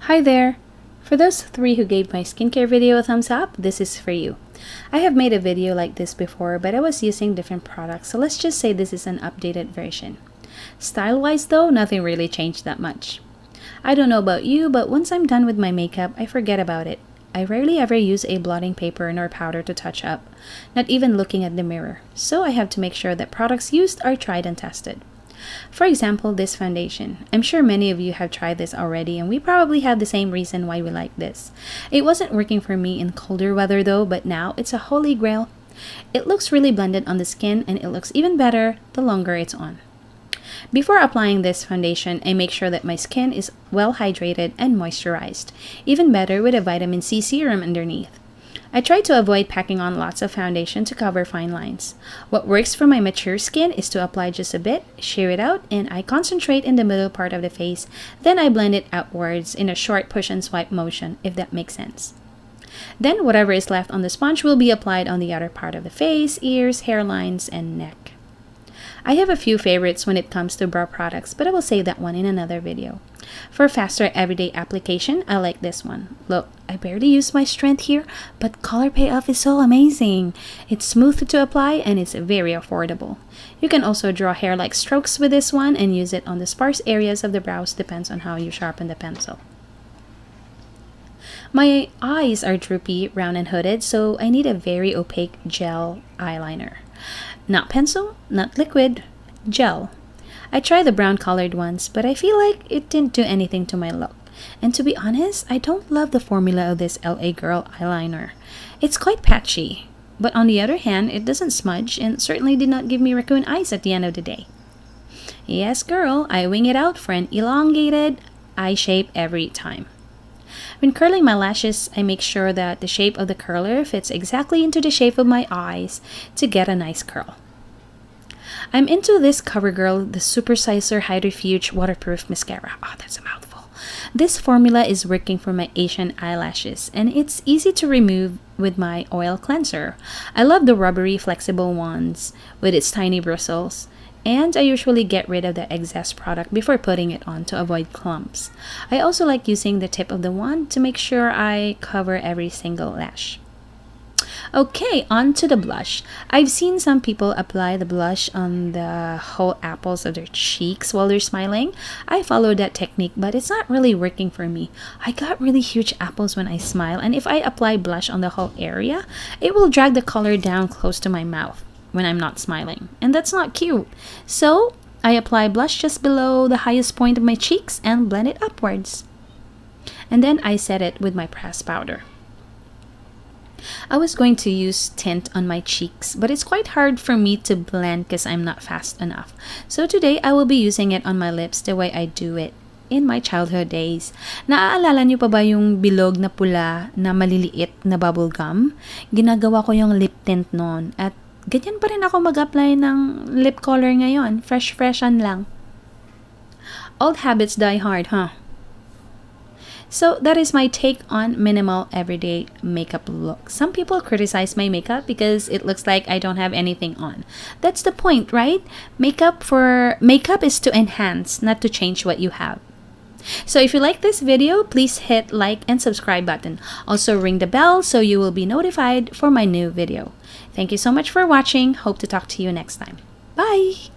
Hi there! For those 3 who gave my skincare video a thumbs up, this is for you. I have made a video like this before, but I was using different products, so let's just say this is an updated version. Style-wise though, nothing really changed that much. I don't know about you, but once I'm done with my makeup, I forget about it. I rarely ever use a blotting paper nor powder to touch up, not even looking at the mirror, so I have to make sure that products used are tried and tested. For example, this foundation. I'm sure many of you have tried this already, and we probably have the same reason why we like this. It wasn't working for me in colder weather though, but now it's a holy grail. It looks really blended on the skin, and it looks even better the longer it's on. Before applying this foundation, I make sure that my skin is well hydrated and moisturized, even better with a vitamin C serum underneath. I try to avoid packing on lots of foundation to cover fine lines. What works for my mature skin is to apply just a bit, sheer it out, and I concentrate in the middle part of the face, then I blend it outwards in a short push and swipe motion, if that makes sense. Then whatever is left on the sponge will be applied on the other part of the face, ears, hairlines, and neck. I have a few favorites when it comes to brow products, but I will save that one in another video. For faster everyday application, I like this one. Look, I barely use my strength here, but color payoff is so amazing. It's smooth to apply and it's very affordable. You can also draw hair-like strokes with this one and use it on the sparse areas of the brows, depends on how you sharpen the pencil. My eyes are droopy, round, and hooded, so I need a very opaque gel eyeliner. Not pencil, not liquid, gel. I tried the brown colored ones, but I feel like it didn't do anything to my look. And to be honest, I don't love the formula of this LA Girl eyeliner. It's quite patchy, but on the other hand, it doesn't smudge and certainly did not give me raccoon eyes at the end of the day. Yes, girl, I wing it out for an elongated eye shape every time. When curling my lashes, I make sure that the shape of the curler fits exactly into the shape of my eyes to get a nice curl. I'm into this Covergirl, the Supersizer Hydrofuge Waterproof Mascara. Oh, that's a mouthful. This formula is working for my Asian eyelashes, and it's easy to remove with my oil cleanser. I love the rubbery, flexible ones with its tiny bristles. And I usually get rid of the excess product before putting it on to avoid clumps. I also like using the tip of the wand to make sure I cover every single lash. Okay, on to the blush. I've seen some people apply the blush on the whole apples of their cheeks while they're smiling. I follow that technique, but it's not really working for me. I got really huge apples when I smile, and if I apply blush on the whole area, it will drag the color down close to my mouth when I'm not smiling, and that's not cute. So I apply blush just below the highest point of my cheeks and blend it upwards. And then I set it with my pressed powder. I was going to use tint on my cheeks, but it's quite hard for me to blend because I'm not fast enough. So today I will be using it on my lips the way I do it in my childhood days. Naaalala niyo pa ba yung bilog na pula na maliliit na bubble gum? Ginagawa ko yung lip tint noon at ganyan pa rin ako mag-apply ng lip color ngayon. Fresh-freshan lang. Old habits die hard, huh? So that is my take on minimal everyday makeup look. Some people criticize my makeup because it looks like I don't have anything on. That's the point, right? Makeup is to enhance, not to change what you have. So if you like this video, please hit like and subscribe button. Also ring the bell so you will be notified for my new video. Thank you so much for watching. Hope to talk to you next time. Bye!